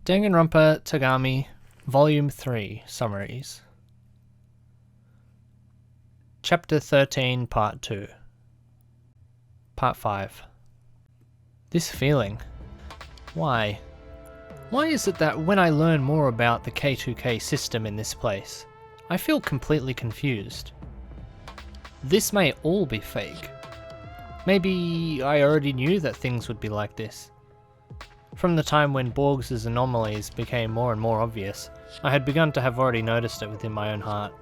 Danganronpa Togami, Volume 3, Summaries. Chapter 13, Part 2. Part 5. This feeling. Why? Why is it that when I learn more about the K2K system in this place, I feel completely confused? This may all be fake. Maybe I already knew that things would be like this. From the time when borgs' anomalies became more and more obvious, I had begun to have already noticed it within my own heart.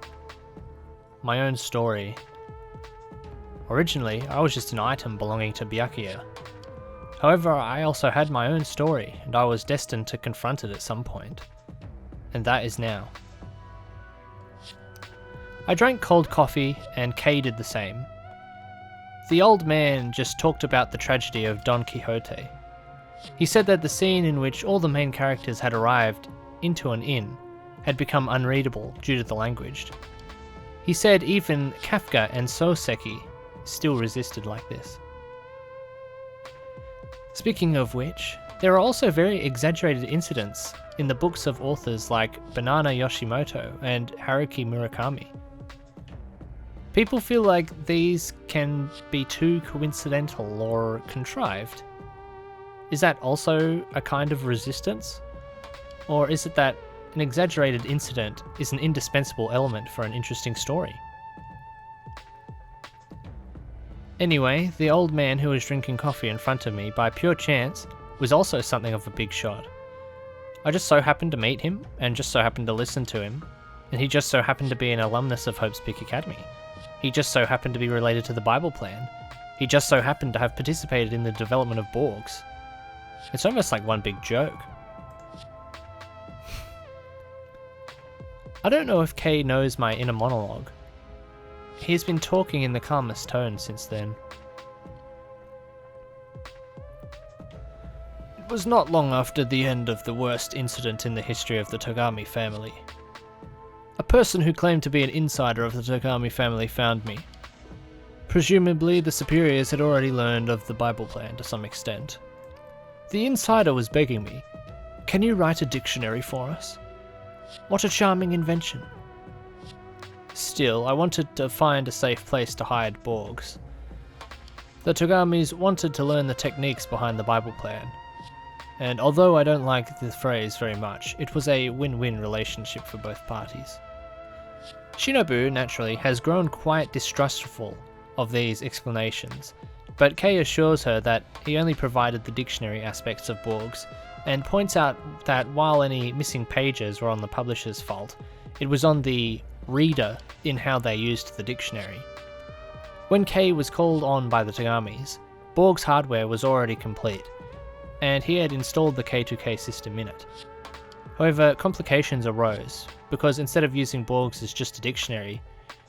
My own story. Originally, I was just an item belonging to Byakuya. However, I also had my own story, and I was destined to confront it at some point. And that is now. I drank cold coffee, and Kay did the same. The old man just talked about the tragedy of Don Quixote. He said that the scene in which all the main characters had arrived into an inn had become unreadable due to the language. He said even Kafka and Soseki still resisted like this. Speaking of which, there are also very exaggerated incidents in the books of authors like Banana Yoshimoto and Haruki Murakami. People feel like these can be too coincidental or contrived. Is that also a kind of resistance? Or is it that an exaggerated incident is an indispensable element for an interesting story? Anyway, the old man who was drinking coffee in front of me by pure chance was also something of a big shot. I just so happened to meet him, and just so happened to listen to him, and he just so happened to be an alumnus of Hope's Peak Academy. He just so happened to be related to the Bible plan. He just so happened to have participated in the development of borgs. It's almost like one big joke. I don't know if Kay knows my inner monologue. He's been talking in the calmest tone since then. It was not long after the end of the worst incident in the history of the Togami family. A person who claimed to be an insider of the Togami family found me. Presumably the superiors had already learned of the Bible plan to some extent. The insider was begging me, "Can you write a dictionary for us? What a charming invention." Still, I wanted to find a safe place to hide borgs. The Togamis wanted to learn the techniques behind the Bible plan, and although I don't like the phrase very much, it was a win-win relationship for both parties. Shinobu, naturally, has grown quite distrustful of these explanations, but Kay assures her that he only provided the dictionary aspects of borgs, and points out that while any missing pages were on the publisher's fault, it was on the reader in how they used the dictionary. When Kay was called on by the Togamis, borgs hardware was already complete, and he had installed the K2K system in it. However, complications arose, because instead of using borgs as just a dictionary,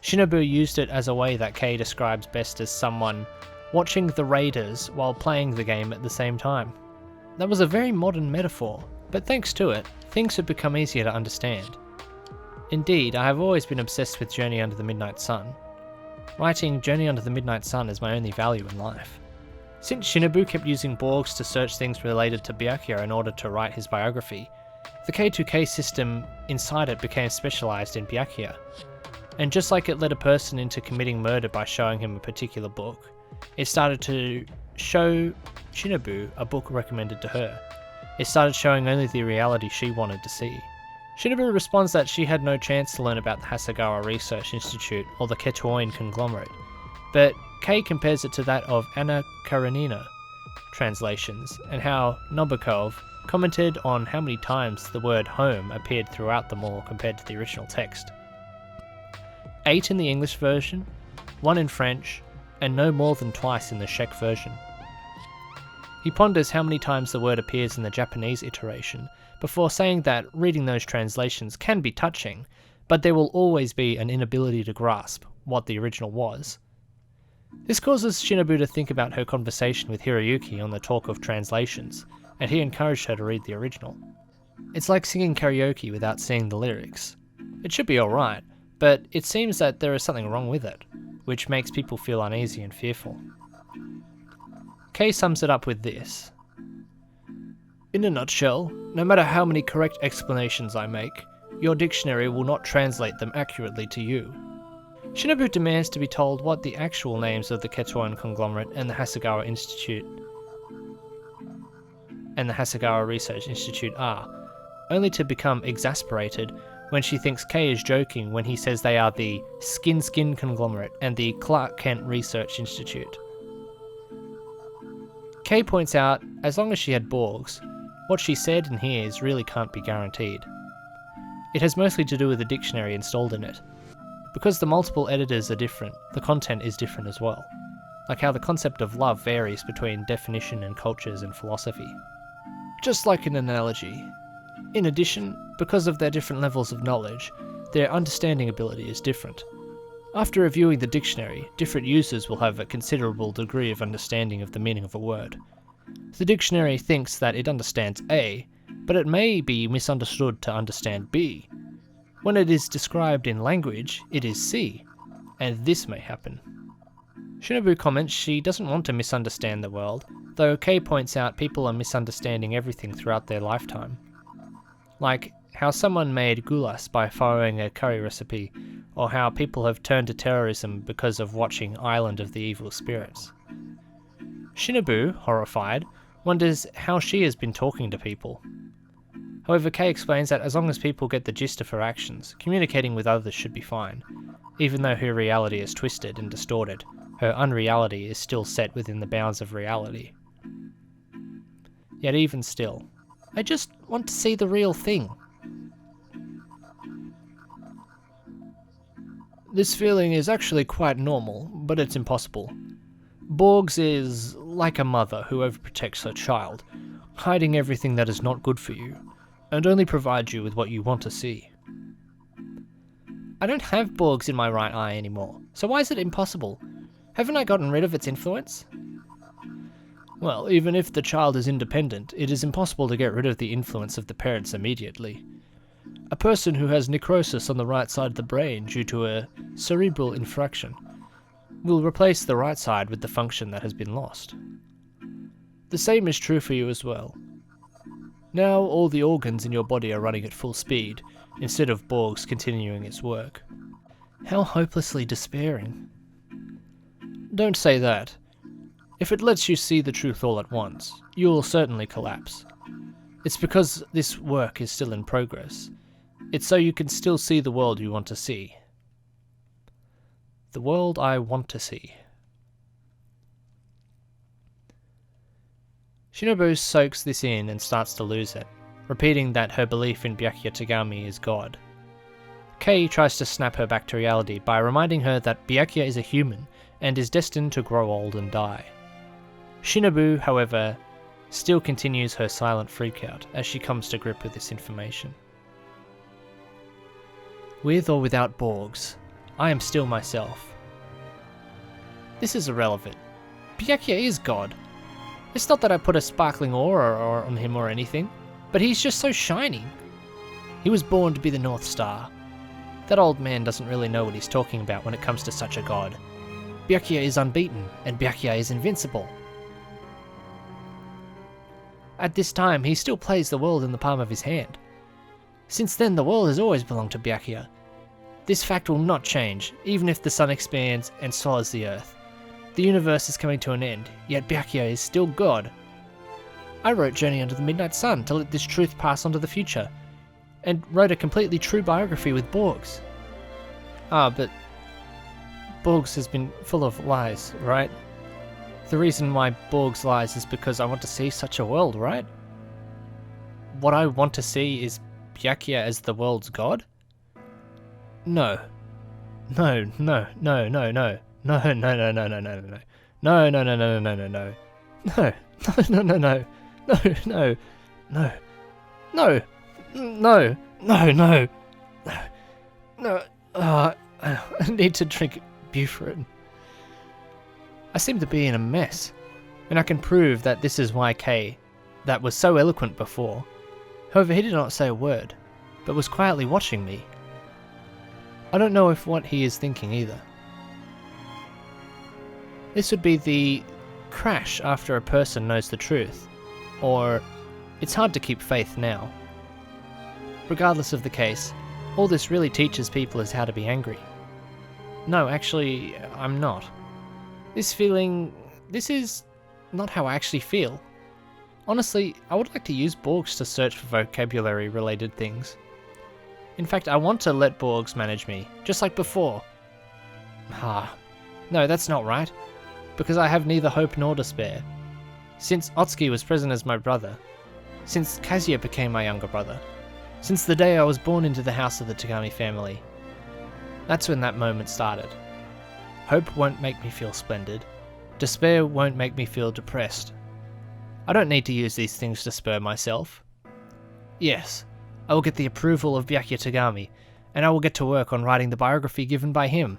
Shinobu used it as a way that Kay describes best as someone watching the raiders while playing the game at the same time. That was a very modern metaphor, but thanks to it, things have become easier to understand. Indeed, I have always been obsessed with Journey Under the Midnight Sun. Writing Journey Under the Midnight Sun is my only value in life. Since Shinobu kept using borgs to search things related to Byakuya in order to write his biography, the K2K system inside it became specialised in Byakuya. And just like it led a person into committing murder by showing him a particular book, it started to show Shinobu a book recommended to her. It started showing only the reality she wanted to see. Shinobu responds that she had no chance to learn about the Hasegawa Research Institute or the Ketoin conglomerate, but Kay compares it to that of Anna Karenina translations, and how Nobokov commented on how many times the word home appeared throughout them all compared to the original text. 8 in the English version, 1 in French, and no more than twice in the Czech version. He ponders how many times the word appears in the Japanese iteration, before saying that reading those translations can be touching, but there will always be an inability to grasp what the original was. This causes Shinobu to think about her conversation with Hiroyuki on the talk of translations, and he encouraged her to read the original. It's like singing karaoke without seeing the lyrics. It should be alright, but it seems that there is something wrong with it, which makes people feel uneasy and fearful. Kay sums it up with this. In a nutshell, no matter how many correct explanations I make, your dictionary will not translate them accurately to you. Shinobu demands to be told what the actual names of the Ketoan conglomerate and the Hasegawa Institute and the Hasegawa Research Institute are, only to become exasperated when she thinks Kei is joking when he says they are the Skin conglomerate and the Clark Kent Research Institute. Kei points out, as long as she had borgs, what she said and hears really can't be guaranteed. It has mostly to do with the dictionary installed in it. Because the multiple editors are different, the content is different as well, like how the concept of love varies between definition and cultures and philosophy. Just like an analogy. In addition, because of their different levels of knowledge, their understanding ability is different. After reviewing the dictionary, different users will have a considerable degree of understanding of the meaning of a word. The dictionary thinks that it understands A, but it may be misunderstood to understand B. When it is described in language, it is C, and this may happen. Shinobu comments she doesn't want to misunderstand the world, though Kei points out people are misunderstanding everything throughout their lifetime. Like how someone made goulash by following a curry recipe, or how people have turned to terrorism because of watching Island of the Evil Spirits. Shinobu, horrified, wonders how she has been talking to people. However, Kei explains that as long as people get the gist of her actions, communicating with others should be fine. Even though her reality is twisted and distorted, her unreality is still set within the bounds of reality. Yet even still, I just want to see the real thing. This feeling is actually quite normal, but it's impossible. Borgs is like a mother who overprotects her child, hiding everything that is not good for you, and only provides you with what you want to see. I don't have borgs in my right eye anymore, so why is it impossible? Haven't I gotten rid of its influence? Well, even if the child is independent, it is impossible to get rid of the influence of the parents immediately. A person who has necrosis on the right side of the brain due to a cerebral infraction will replace the right side with the function that has been lost. The same is true for you as well. Now all the organs in your body are running at full speed, instead of borgs continuing its work. How hopelessly despairing. Don't say that. If it lets you see the truth all at once, you will certainly collapse. It's because this work is still in progress. It's so you can still see the world you want to see. The world I want to see. Shinobu soaks this in and starts to lose it, repeating that her belief in Byakuya Togami is God. Kei tries to snap her back to reality by reminding her that Byakuya is a human and is destined to grow old and die. Shinobu, however, still continues her silent freakout as she comes to grip with this information. With or without borgs, I am still myself. This is irrelevant. Byakuya is God. It's not that I put a sparkling aura on him or anything, but he's just so shiny. He was born to be the North Star. That old man doesn't really know what he's talking about when it comes to such a god. Byakuya is unbeaten, and Byakuya is invincible. At this time, he still plays the world in the palm of his hand. Since then, the world has always belonged to Byakuya. This fact will not change, even if the sun expands and swallows the earth. The universe is coming to an end, yet Byakuya is still God. I wrote Journey Under the Midnight Sun to let this truth pass on to the future, and wrote a completely true biography with borgs. But borgs has been full of lies, right? The reason why borgs lies is because I want to see such a world, right? What I want to see is Byakuya as the world's god? No. No, no, no, no, no. No, no, no, no, no, no, no, no. No, no, no, no, no, no, no. No, no, no, no, no, no, no, no, no, no, no, I need to drink Buford. I seem to be in a mess, and I can prove that this is why Kei, that was so eloquent before. However, he did not say a word, but was quietly watching me. I don't know if what he is thinking either. This would be the crash after a person knows the truth, or It's hard to keep faith now. Regardless of the case, all this really teaches people is how to be angry. No, actually, I'm not. This is not how I actually feel. Honestly, I would like to use borgs to search for vocabulary-related things. In fact, I want to let borgs manage me, just like before. No, that's not right, because I have neither hope nor despair. Since Otsuki was present as my brother, since Kazuya became my younger brother, since the day I was born into the house of the Togami family, that's when that moment started. Hope won't make me feel splendid. Despair won't make me feel depressed. I don't need to use these things to spur myself. Yes, I will get the approval of Byakuya Togami, and I will get to work on writing the biography given by him.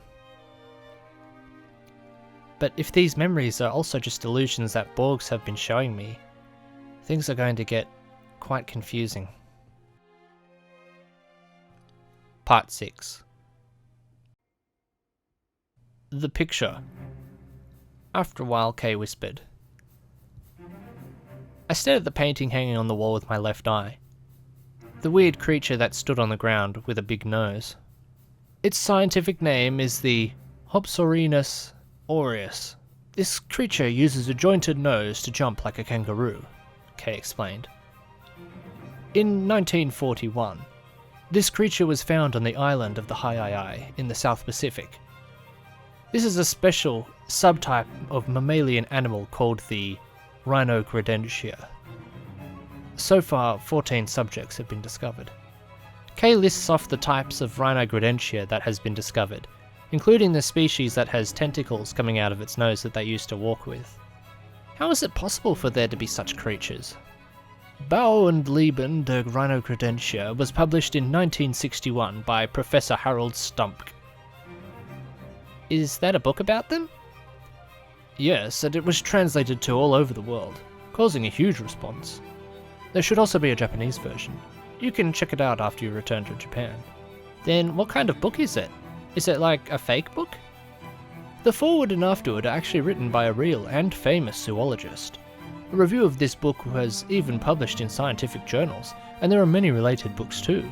But if these memories are also just illusions that borgs have been showing me, things are going to get quite confusing. Part 6. The picture. After a while, Kay whispered. I stared at the painting hanging on the wall with my left eye. The weird creature that stood on the ground with a big nose. Its scientific name is the Hopsorinus aureus. This creature uses a jointed nose to jump like a kangaroo, Kay explained. In 1941, this creature was found on the island of the Haiai in the South Pacific. This is a special subtype of mammalian animal called the Rhinogradentia. So far, 14 subjects have been discovered. Kay lists off the types of Rhinogradentia that has been discovered, including the species that has tentacles coming out of its nose that they used to walk with. How is it possible for there to be such creatures? Bau und Leben der Rhinogradentia was published in 1961 by Professor Harold Stumpk. Is that a book about them? Yes, and it was translated to all over the world, causing a huge response. There should also be a Japanese version. You can check it out after you return to Japan. Then what kind of book is it? Is it like a fake book? The foreword and afterword are actually written by a real and famous zoologist. A review of this book was even published in scientific journals, and there are many related books too.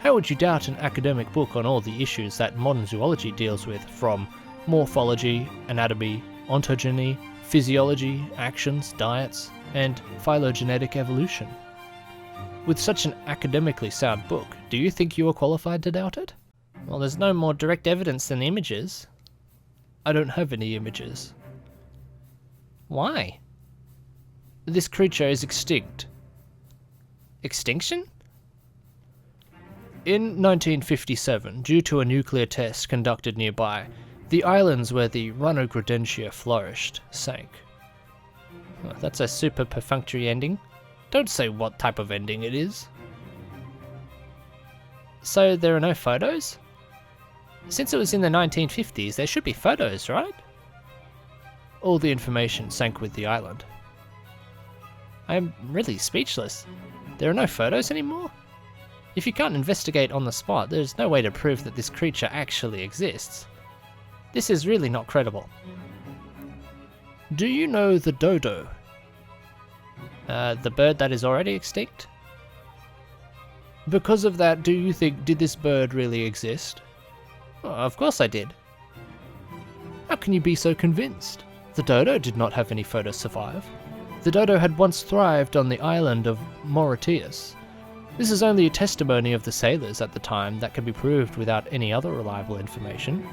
How would you doubt an academic book on all the issues that modern zoology deals with, from morphology, anatomy, ontogeny, physiology, actions, diets, and phylogenetic evolution? With such an academically sound book, do you think you are qualified to doubt it? Well, there's no more direct evidence than images. I don't have any images. Why? This creature is extinct. Extinction? In 1957, due to a nuclear test conducted nearby, the islands where the Rhinogradentia flourished sank. Oh, that's a super perfunctory ending. Don't say what type of ending it is. So there are no photos? Since it was in the 1950s, there should be photos, right? All the information sank with the island. I'm really speechless. There are no photos anymore? If you can't investigate on the spot, there's no way to prove that this creature actually exists. This is really not credible. Do you know the dodo? The bird that is already extinct? Because of that, do you think, did this bird really exist? Oh, of course I did. How can you be so convinced? The dodo did not have any photos survive. The dodo had once thrived on the island of Mauritius. This is only a testimony of the sailors at the time that can be proved without any other reliable information.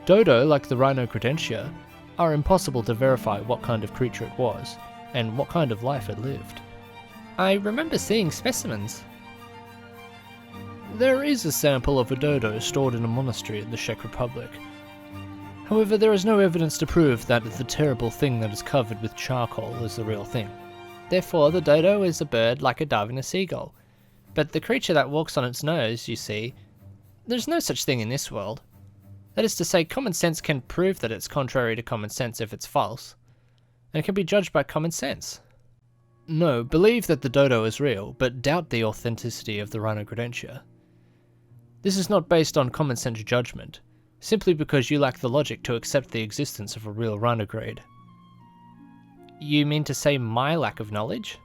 Dodo, like the Rhinogradentia, are impossible to verify what kind of creature it was, and what kind of life it lived. I remember seeing specimens. There is a sample of a dodo stored in a monastery in the Czech Republic. However, there is no evidence to prove that the terrible thing that is covered with charcoal is the real thing. Therefore, the dodo is a bird like a dove and a seagull. But the creature that walks on its nose, you see, there's no such thing in this world. That is to say, common sense can prove that it's contrary to common sense if it's false, and it can be judged by common sense. No, believe that the dodo is real, but doubt the authenticity of the Rhinogradentia. This is not based on common sense judgment, simply because you lack the logic to accept the existence of a real rhinograde. You mean to say my lack of knowledge?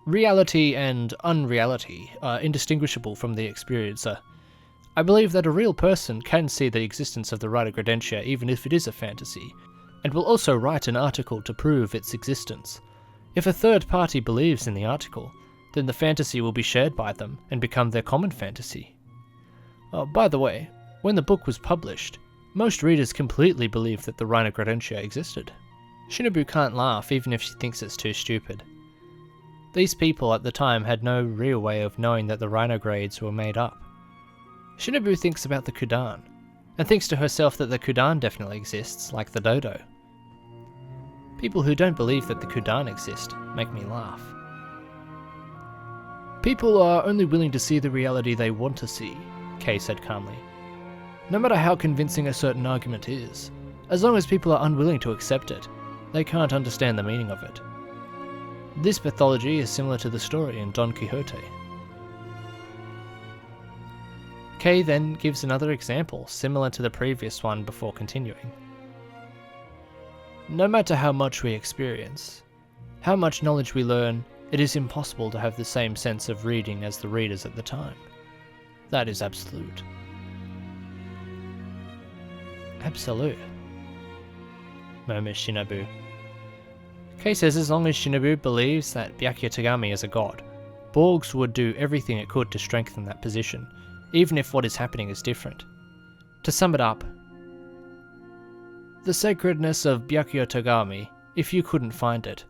Reality and unreality are indistinguishable from the experiencer. I believe that a real person can see the existence of the Rhinogradentia even if it is a fantasy, and will also write an article to prove its existence. If a third party believes in the article, then the fantasy will be shared by them and become their common fantasy. By the way, when the book was published, most readers completely believed that the Rhinogradentia existed. Shinobu can't laugh even if she thinks it's too stupid. These people at the time had no real way of knowing that the rhinogrades were made up. Shinobu thinks about the Kudan, and thinks to herself that the Kudan definitely exists, like the dodo. People who don't believe that the Kudan exist make me laugh. People are only willing to see the reality they want to see, Kay said calmly. No matter how convincing a certain argument is, as long as people are unwilling to accept it, they can't understand the meaning of it. This pathology is similar to the story in Don Quixote. Kay then gives another example, similar to the previous one, before continuing. No matter how much we experience, how much knowledge we learn, it is impossible to have the same sense of reading as the readers at the time. That is absolute. Absolute, murmurs Shinobu. Kay says as long as Shinobu believes that Byakuya Togami is a god, Borgs would do everything it could to strengthen that position, even if what is happening is different. To sum it up, the sacredness of Byakuya Togami, if you couldn't find it,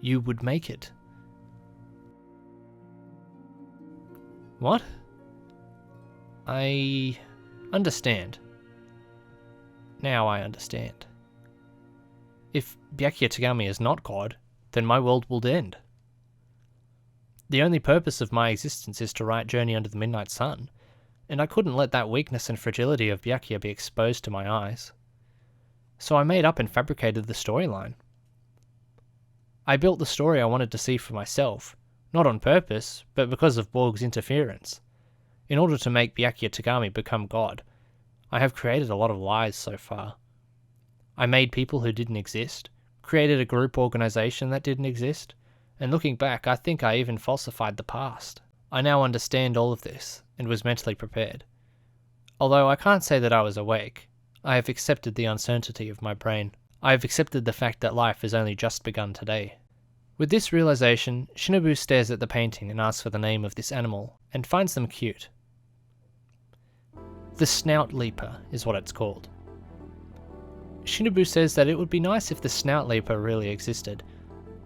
you would make it. What? I understand. Now I understand. If Byakuya Togami is not God, then my world will end. The only purpose of my existence is to write Journey Under the Midnight Sun, and I couldn't let that weakness and fragility of Byakuya be exposed to my eyes. So I made up and fabricated the storyline. I built the story I wanted to see for myself, not on purpose, but because of Borg's interference. In order to make Byakuya Togami become God, I have created a lot of lies so far. I made people who didn't exist, created a group organization that didn't exist, and looking back, I think I even falsified the past. I now understand all of this, and was mentally prepared. Although I can't say that I was awake, I have accepted the uncertainty of my brain. I have accepted the fact that life has only just begun today. With this realization, Shinobu stares at the painting and asks for the name of this animal, and finds them cute. The Snout Leaper is what it's called. Shinobu says that it would be nice if the Snout Leaper really existed,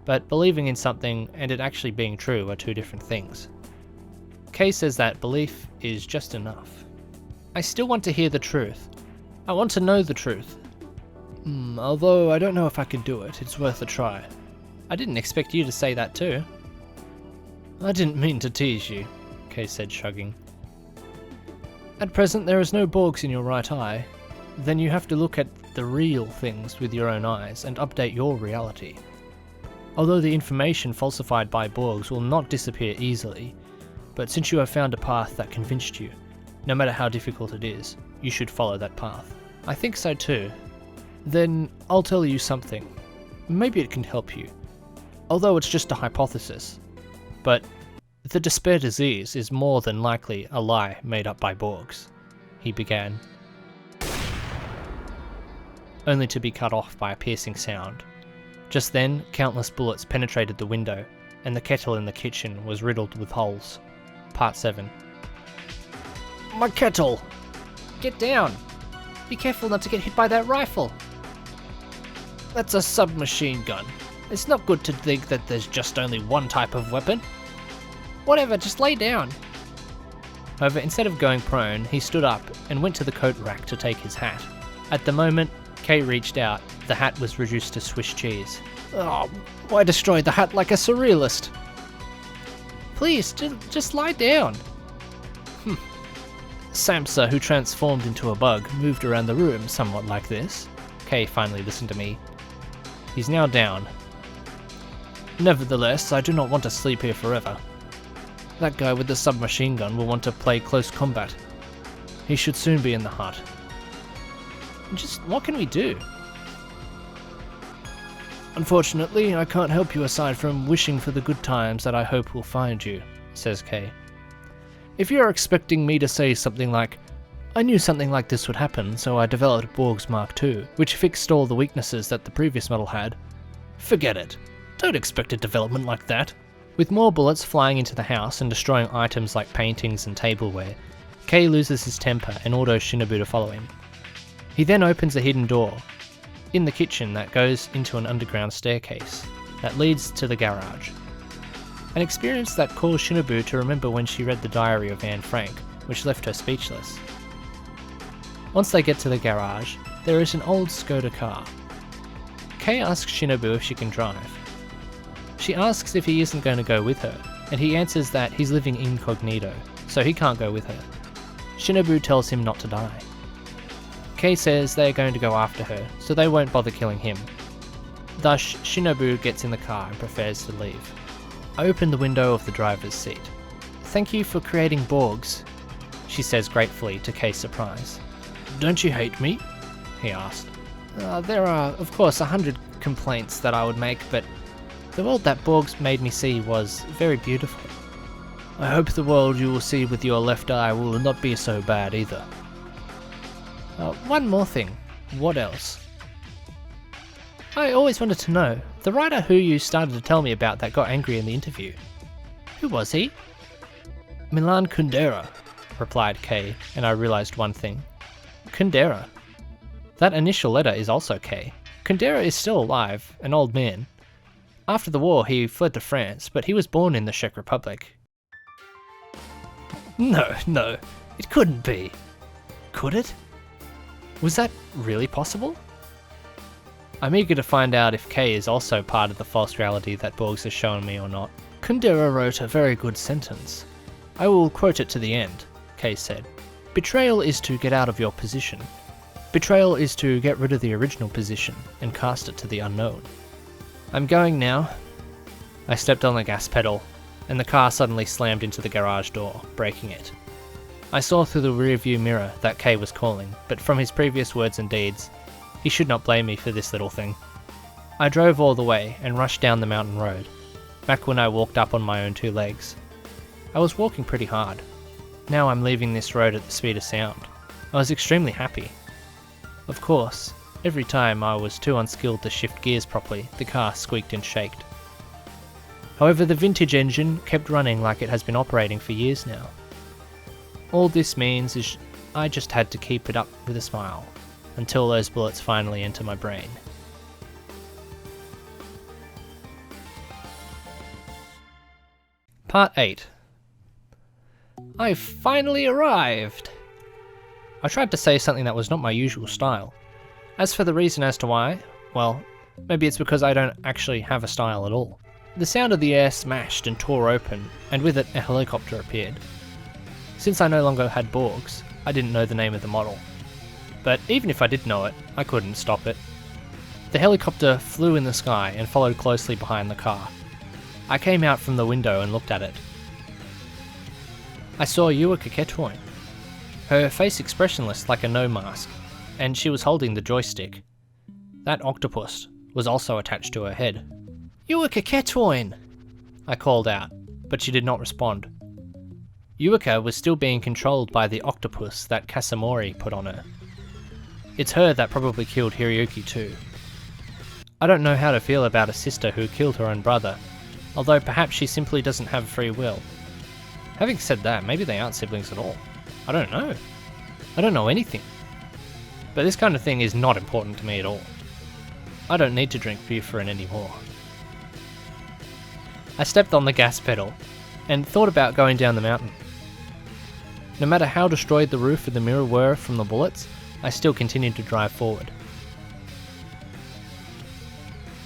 but believing in something and it actually being true are two different things. Kay says that belief is just enough. I still want to hear the truth. I want to know the truth. Although I don't know if I can do it, it's worth a try. I didn't expect you to say that too. I didn't mean to tease you, Kay said, shrugging. At present there is no Borgs in your right eye. Then you have to look at the real things with your own eyes and update your reality. Although the information falsified by Borgs will not disappear easily, but since you have found a path that convinced you, no matter how difficult it is, you should follow that path. I think so too. Then I'll tell you something. Maybe it can help you. Although it's just a hypothesis. But the despair disease is more than likely a lie made up by Borgs, he began, only to be cut off by a piercing sound. Just then, countless bullets penetrated the window, and the kettle in the kitchen was riddled with holes. Part 7. My kettle! Get down! Be careful not to get hit by that rifle! That's a submachine gun. It's not good to think that there's just only one type of weapon. Whatever, just lay down. However, instead of going prone, he stood up and went to the coat rack to take his hat. At the moment Kay reached out, the hat was reduced to Swiss cheese. Oh, why destroy the hat like a surrealist? Please, just lie down. Samsa, who transformed into a bug, moved around the room somewhat like this. Kay finally listened to me. He's now down. Nevertheless, I do not want to sleep here forever. That guy with the submachine gun will want to play close combat. He should soon be in the hut. Just what can we do? Unfortunately, I can't help you aside from wishing for the good times that I hope will find you, says Kay. If you're expecting me to say something like, I knew something like this would happen, so I developed Borgs Mark II, which fixed all the weaknesses that the previous model had, forget it. Don't expect a development like that. With more bullets flying into the house and destroying items like paintings and tableware, Kay loses his temper and orders Shinobu to follow him. He then opens a hidden door in the kitchen that goes into an underground staircase that leads to the garage. An experience that caused Shinobu to remember when she read the diary of Anne Frank, which left her speechless. Once they get to the garage, there is an old Skoda car. Kay asks Shinobu if she can drive. She asks if he isn't going to go with her, and he answers that he's living incognito, so he can't go with her. Shinobu tells him not to die. Kay says they are going to go after her, so they won't bother killing him. Thus, Shinobu gets in the car and prepares to leave. I open the window of the driver's seat. Thank you for creating Borgs, she says gratefully to Kay's surprise. Don't you hate me? He asked. There are, of course, 100 complaints that I would make, but the world that Borgs made me see was very beautiful. I hope the world you will see with your left eye will not be so bad either. One more thing. What else? I always wanted to know, the writer who you started to tell me about that got angry in the interview. Who was he? Milan Kundera, replied Kay, and I realised one thing. Kundera. That initial letter is also Kay. Kundera is still alive, an old man. After the war he fled to France, but he was born in the Czech Republic. No, it couldn't be. Could it? Was that really possible? I'm eager to find out if Kay is also part of the false reality that Borgs has shown me or not. Kundera wrote a very good sentence. I will quote it to the end, Kay said. Betrayal is to get out of your position. Betrayal is to get rid of the original position and cast it to the unknown. I'm going now. I stepped on the gas pedal, and the car suddenly slammed into the garage door, breaking it. I saw through the rearview mirror that Kay was calling, but from his previous words and deeds, he should not blame me for this little thing. I drove all the way and rushed down the mountain road, back when I walked up on my own two legs. I was walking pretty hard. Now I'm leaving this road at the speed of sound. I was extremely happy. Of course, every time I was too unskilled to shift gears properly, the car squeaked and shaked. However, the vintage engine kept running like it has been operating for years now. All this means is I just had to keep it up with a smile, until those bullets finally enter my brain. Part 8. I finally arrived! I tried to say something that was not my usual style. As for the reason as to why, well, maybe it's because I don't actually have a style at all. The sound of the air smashed and tore open, and with it a helicopter appeared. Since I no longer had Borgs, I didn't know the name of the model. But even if I did know it, I couldn't stop it. The helicopter flew in the sky and followed closely behind the car. I came out from the window and looked at it. I saw Yuika Ketoin, her face expressionless like a no mask, and she was holding the joystick. That octopus was also attached to her head. Yuika Ketoin! I called out, but she did not respond. Yuika was still being controlled by the octopus that Kasamori put on her. It's her that probably killed Hiroyuki too. I don't know how to feel about a sister who killed her own brother, although perhaps she simply doesn't have free will. Having said that, maybe they aren't siblings at all. I don't know. I don't know anything. But this kind of thing is not important to me at all. I don't need to drink Bufferin anymore. I stepped on the gas pedal and thought about going down the mountain. No matter how destroyed the roof and the mirror were from the bullets, I still continued to drive forward.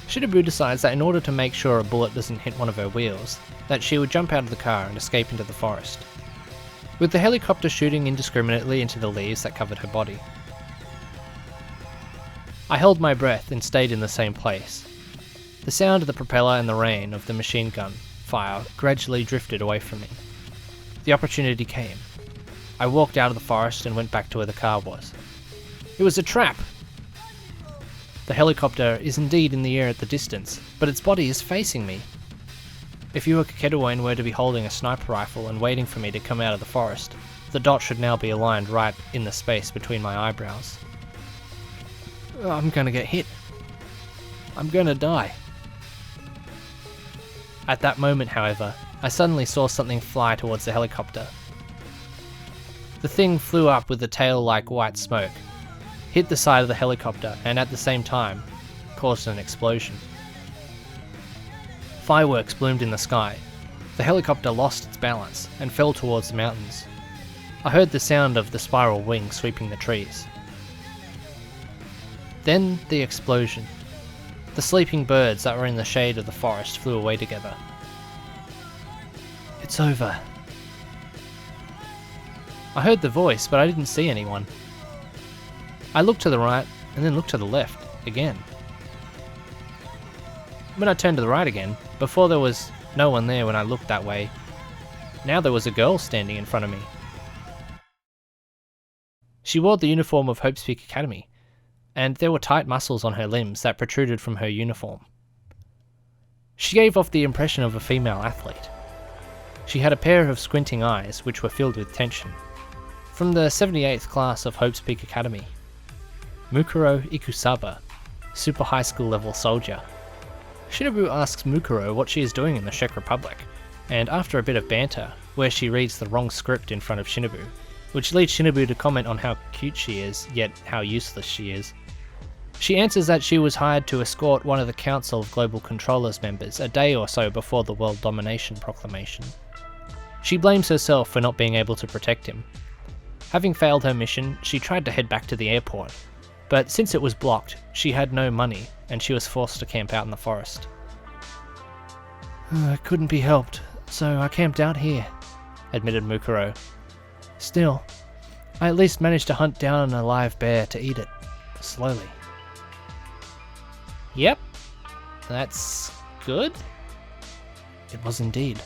Shinobu decides that in order to make sure a bullet doesn't hit one of her wheels, that she would jump out of the car and escape into the forest, with the helicopter shooting indiscriminately into the leaves that covered her body. I held my breath and stayed in the same place. The sound of the propeller and the rain of the machine gun fire gradually drifted away from me. The opportunity came. I walked out of the forest and went back to where the car was. It was a trap! The helicopter is indeed in the air at the distance, but its body is facing me. If Yuuka Kedouin were to be holding a sniper rifle and waiting for me to come out of the forest, the dot should now be aligned right in the space between my eyebrows. I'm gonna get hit. I'm gonna die. At that moment, however, I suddenly saw something fly towards the helicopter. The thing flew up with a tail like white smoke, hit the side of the helicopter, and at the same time, caused an explosion. Fireworks bloomed in the sky. The helicopter lost its balance and fell towards the mountains. I heard the sound of the spiral wing sweeping the trees. Then the explosion. The sleeping birds that were in the shade of the forest flew away together. It's over. I heard the voice, but I didn't see anyone. I looked to the right, and then looked to the left, again. When I turned to the right again, before there was no one there when I looked that way, now there was a girl standing in front of me. She wore the uniform of Hope's Peak Academy, and there were tight muscles on her limbs that protruded from her uniform. She gave off the impression of a female athlete. She had a pair of squinting eyes which were filled with tension. From the 78th class of Hope's Peak Academy. Mukuro Ikusaba, super high school level soldier. Shinobu asks Mukuro what she is doing in the Czech Republic, and after a bit of banter, where she reads the wrong script in front of Shinobu, which leads Shinobu to comment on how cute she is, yet how useless she is, she answers that she was hired to escort one of the Council of Global Controllers members a day or so before the World Domination Proclamation. She blames herself for not being able to protect him. Having failed her mission, she tried to head back to the airport, but since it was blocked, she had no money and she was forced to camp out in the forest. It couldn't be helped, so I camped out here, admitted Mukuro. Still, I at least managed to hunt down a live bear to eat it, slowly. Yep, that's good. It was indeed.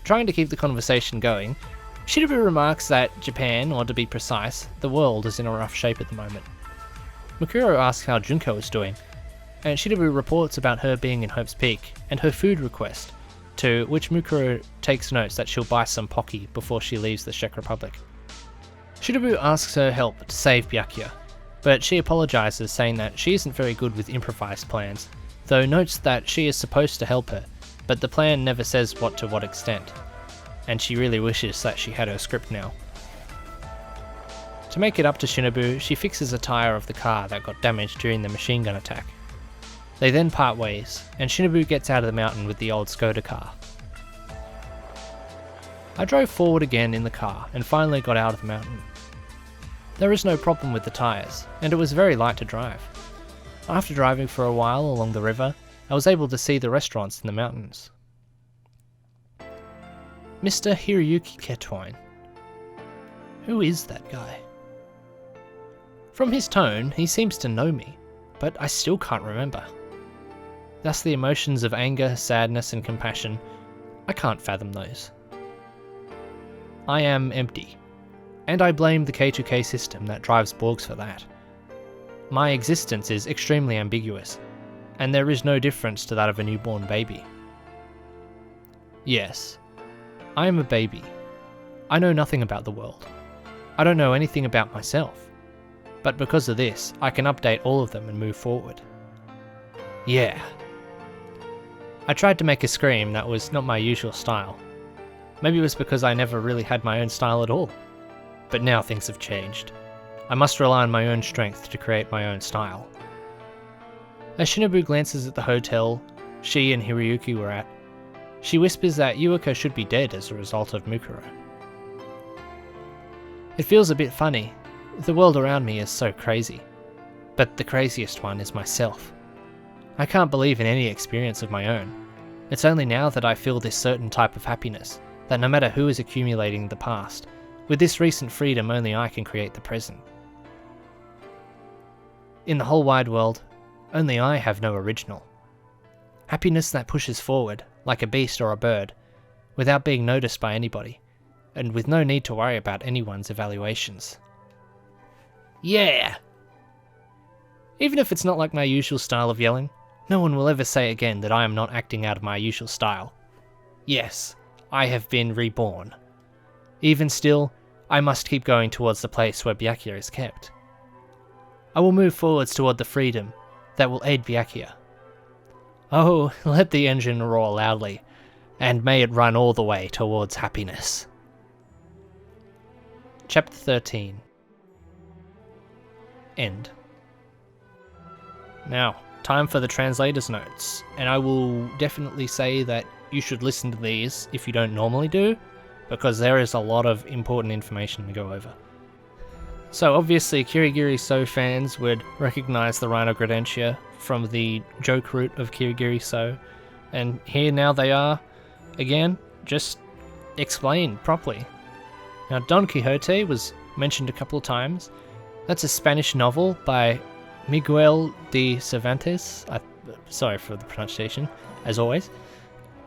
Trying to keep the conversation going, Shinobu remarks that Japan, or to be precise, the world is in a rough shape at the moment. Mukuro asks how Junko is doing, and Shinobu reports about her being in Hope's Peak and her food request, to which Mukuro takes notes that she'll buy some Pocky before she leaves the Czech Republic. Shinobu asks her help to save Byakuya, but she apologises, saying that she isn't very good with improvised plans, though notes that she is supposed to help her, but the plan never says to what extent, and she really wishes that she had her script now. To make it up to Shinobu, she fixes a tyre of the car that got damaged during the machine gun attack. They then part ways, and Shinobu gets out of the mountain with the old Skoda car. I drove forward again in the car and finally got out of the mountain. There is no problem with the tyres, and it was very light to drive. After driving for a while along the river, I was able to see the restaurants in the mountains. Mr. Hiroyuki Kedouin. Who is that guy? From his tone, he seems to know me, but I still can't remember. Thus the emotions of anger, sadness and compassion, I can't fathom those. I am empty, and I blame the K2K system that drives borgs for that. My existence is extremely ambiguous, and there is no difference to that of a newborn baby. Yes, I am a baby. I know nothing about the world. I don't know anything about myself. But because of this, I can update all of them and move forward. Yeah. I tried to make a scream that was not my usual style. Maybe it was because I never really had my own style at all. But now things have changed. I must rely on my own strength to create my own style. As Shinobu glances at the hotel she and Hiroyuki were at, she whispers that Yuuka should be dead as a result of Mukuro. It feels a bit funny. The world around me is so crazy. But the craziest one is myself. I can't believe in any experience of my own. It's only now that I feel this certain type of happiness, that no matter who is accumulating the past, with this recent freedom only I can create the present. In the whole wide world, only I have no original. Happiness that pushes forward, like a beast or a bird, without being noticed by anybody, and with no need to worry about anyone's evaluations. Yeah! Even if it's not like my usual style of yelling, no one will ever say again that I am not acting out of my usual style. Yes, I have been reborn. Even still, I must keep going towards the place where Byakuya is kept. I will move forwards toward the freedom that will aid Byakuya. Oh, let the engine roar loudly, and may it run all the way towards happiness. Chapter 13. End. Now, time for the translator's notes, and I will definitely say that you should listen to these if you don't normally do, because there is a lot of important information to go over. So obviously Kirigiri-so fans would recognise the Rhinogradentia from the joke root of Kirigiri-so, and here now they are, again, just explained properly. Now Don Quixote was mentioned a couple of times. That's a Spanish novel by Miguel de Cervantes, sorry for the pronunciation, as always.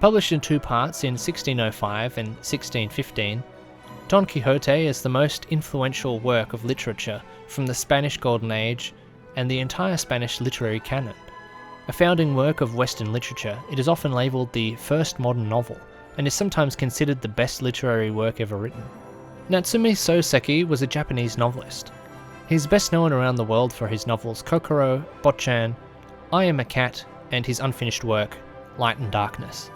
Published in 2 parts in 1605 and 1615, Don Quixote is the most influential work of literature from the Spanish Golden Age and the entire Spanish literary canon. A founding work of Western literature, it is often labelled the first modern novel, and is sometimes considered the best literary work ever written. Natsume Soseki was a Japanese novelist. He's best known around the world for his novels Kokoro, Botchan, I Am a Cat, and his unfinished work, Light and Darkness.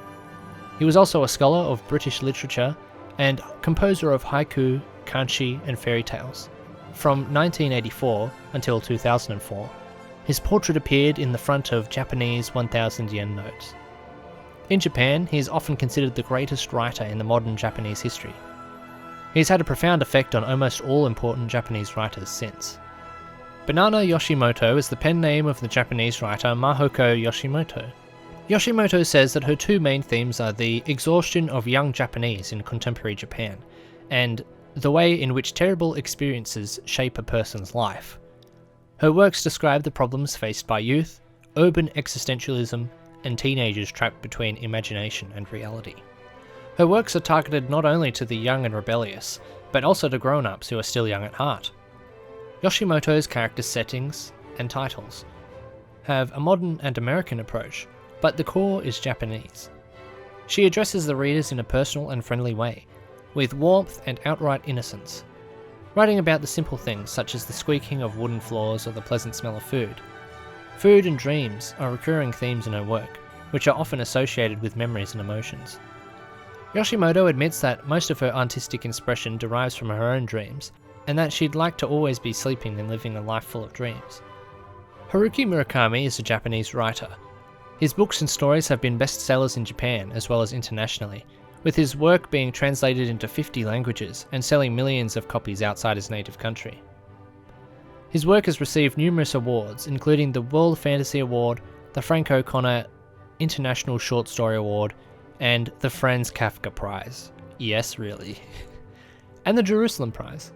He was also a scholar of British literature and composer of haiku, kanji, and fairy tales. From 1984 until 2004, his portrait appeared in the front of Japanese 1,000 yen notes. In Japan, he is often considered the greatest writer in the modern Japanese history. He's had a profound effect on almost all important Japanese writers since. Banana Yoshimoto is the pen name of the Japanese writer Mahoko Yoshimoto. Yoshimoto says that her 2 main themes are the exhaustion of young Japanese in contemporary Japan, and the way in which terrible experiences shape a person's life. Her works describe the problems faced by youth, urban existentialism, and teenagers trapped between imagination and reality. Her works are targeted not only to the young and rebellious, but also to grown-ups who are still young at heart. Yoshimoto's character settings and titles have a modern and American approach, but the core is Japanese. She addresses the readers in a personal and friendly way, with warmth and outright innocence, writing about the simple things such as the squeaking of wooden floors or the pleasant smell of food. Food and dreams are recurring themes in her work, which are often associated with memories and emotions. Yoshimoto admits that most of her artistic expression derives from her own dreams, and that she'd like to always be sleeping and living a life full of dreams. Haruki Murakami is a Japanese writer. His books and stories have been bestsellers in Japan as well as internationally, with his work being translated into 50 languages and selling millions of copies outside his native country. His work has received numerous awards, including the World Fantasy Award, the Frank O'Connor International Short Story Award, and the Franz Kafka Prize. Yes, really. And the Jerusalem Prize.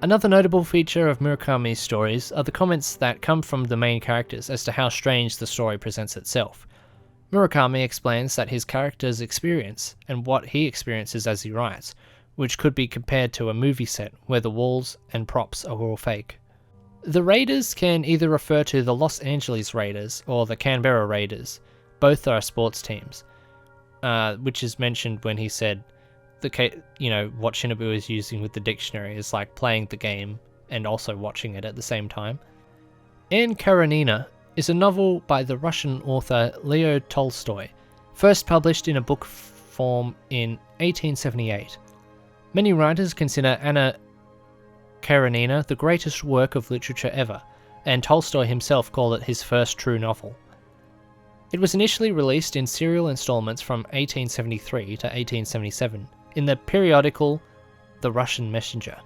Another notable feature of Murakami's stories are the comments that come from the main characters as to how strange the story presents itself. Murakami explains that his characters experience and what he experiences as he writes, which could be compared to a movie set where the walls and props are all fake. The Raiders can either refer to the Los Angeles Raiders or the Canberra Raiders. Both are sports teams, which is mentioned when he said what Shinobu is using with the dictionary is like playing the game and also watching it at the same time. Anne Karenina is a novel by the Russian author Leo Tolstoy, first published in a book form in 1878. Many writers consider Anna Karenina the greatest work of literature ever, and Tolstoy himself called it his first true novel. It was initially released in serial installments from 1873 to 1877 in the periodical The Russian Messenger.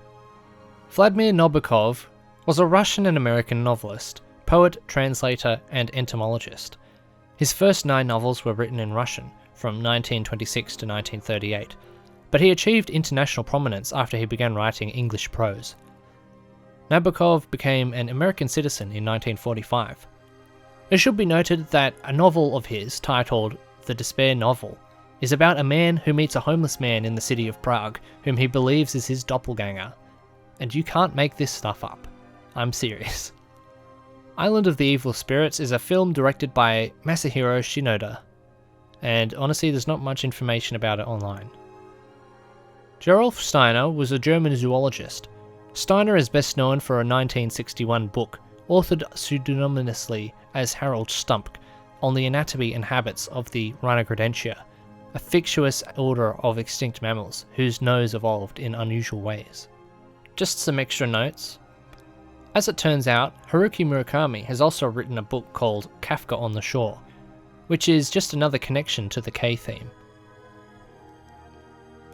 Vladimir Nabokov was a Russian and American novelist, poet, translator, and entomologist. His first 9 novels were written in Russian from 1926 to 1938, but he achieved international prominence after he began writing English prose. Nabokov became an American citizen in 1945. It should be noted that a novel of his, titled The Despair Novel, is about a man who meets a homeless man in the city of Prague, whom he believes is his doppelganger. And you can't make this stuff up. I'm serious. Island of the Evil Spirits is a film directed by Masahiro Shinoda, and honestly there's not much information about it online. Gerolf Steiner was a German zoologist. Steiner is best known for a 1961 book, authored pseudonymously as Harold Stump, on the anatomy and habits of the Rhinogradentia, a fictitious order of extinct mammals whose nose evolved in unusual ways. Just some extra notes. As it turns out, Haruki Murakami has also written a book called Kafka on the Shore, which is just another connection to the K theme.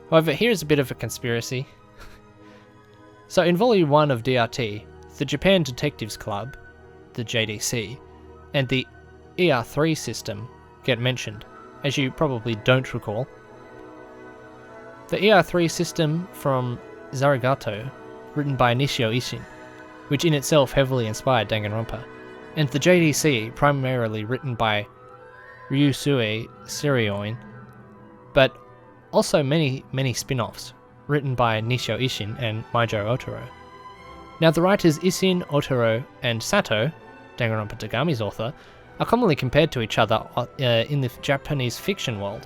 However, here's a bit of a conspiracy. So in Volume 1 of DRT, the Japan Detectives Club, the JDC, and the ER3 system get mentioned, as you probably don't recall. The ER3 system from Zarigato, written by Nishio Ishin, which in itself heavily inspired Danganronpa, and the JDC, primarily written by Ryusue Sirioin, but also many spin-offs, written by Nishio Ishin and Maijo Otaro. Now the writers Ishin, Otaro, and Sato, Danganronpa Togami's author, are commonly compared to each other in the Japanese fiction world,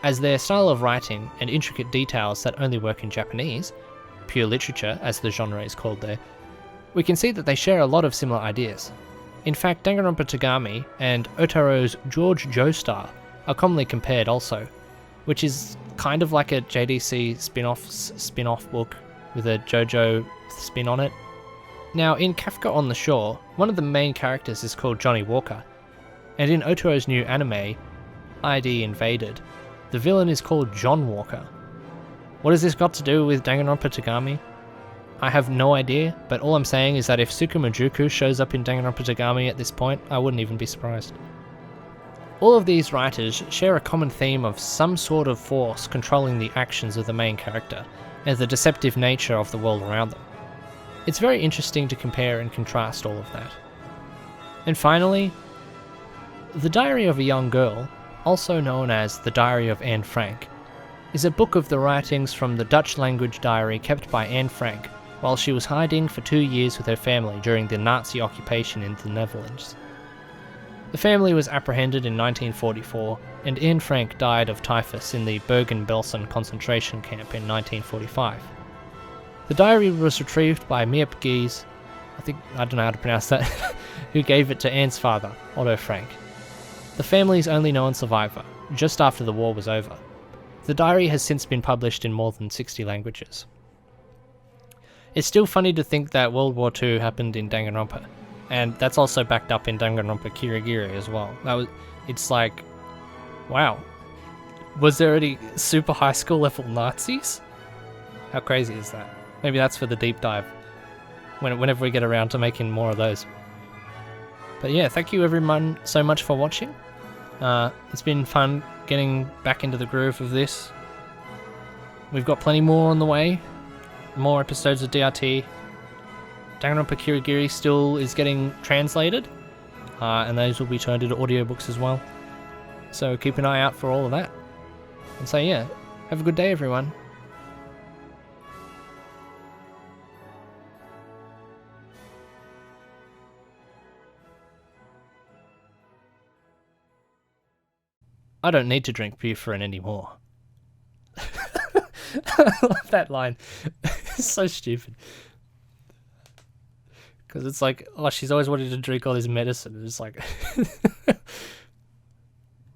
as their style of writing and intricate details that only work in Japanese, pure literature as the genre is called there, we can see that they share a lot of similar ideas. In fact, Danganronpa Togami and Otaro's George Joestar are commonly compared also, which is kind of like a JDC spin-off book with a JoJo spin on it. Now, in Kafka on the Shore, one of the main characters is called Johnny Walker, and in Otaro's new anime, ID Invaded, the villain is called John Walker. What has this got to do with Danganronpa Togami? I have no idea, but all I'm saying is that if Tsukumajuku shows up in Danganronpa Togami at this point, I wouldn't even be surprised. All of these writers share a common theme of some sort of force controlling the actions of the main character, and the deceptive nature of the world around them. It's very interesting to compare and contrast all of that. And finally, The Diary of a Young Girl, also known as The Diary of Anne Frank, is a book of the writings from the Dutch language diary kept by Anne Frank while she was hiding for 2 years with her family during the Nazi occupation in the Netherlands. The family was apprehended in 1944, and Anne Frank died of typhus in the Bergen-Belsen concentration camp in 1945. The diary was retrieved by Miep Gies, I don't know how to pronounce that, who gave it to Anne's father, Otto Frank, the family's only known survivor, just after the war was over. The diary has since been published in more than 60 languages. It's still funny to think that World War II happened in Danganronpa, and that's also backed up in Danganronpa Kirigiri as well. It's like, wow, was there any super high school level Nazis? How crazy is that? Maybe that's for the deep dive, whenever we get around to making more of those. But yeah, thank you everyone so much for watching. It's been fun getting back into the groove of this. We've got plenty more on the way. More episodes of DRT. Danganronpa Kirigiri still is getting translated, and those will be turned into audiobooks as well. So keep an eye out for all of that. And so yeah, have a good day everyone. I don't need to drink Bufferin anymore. I love that line. It's so stupid. Because it's like, oh, she's always wanted to drink all this medicine. And it's like,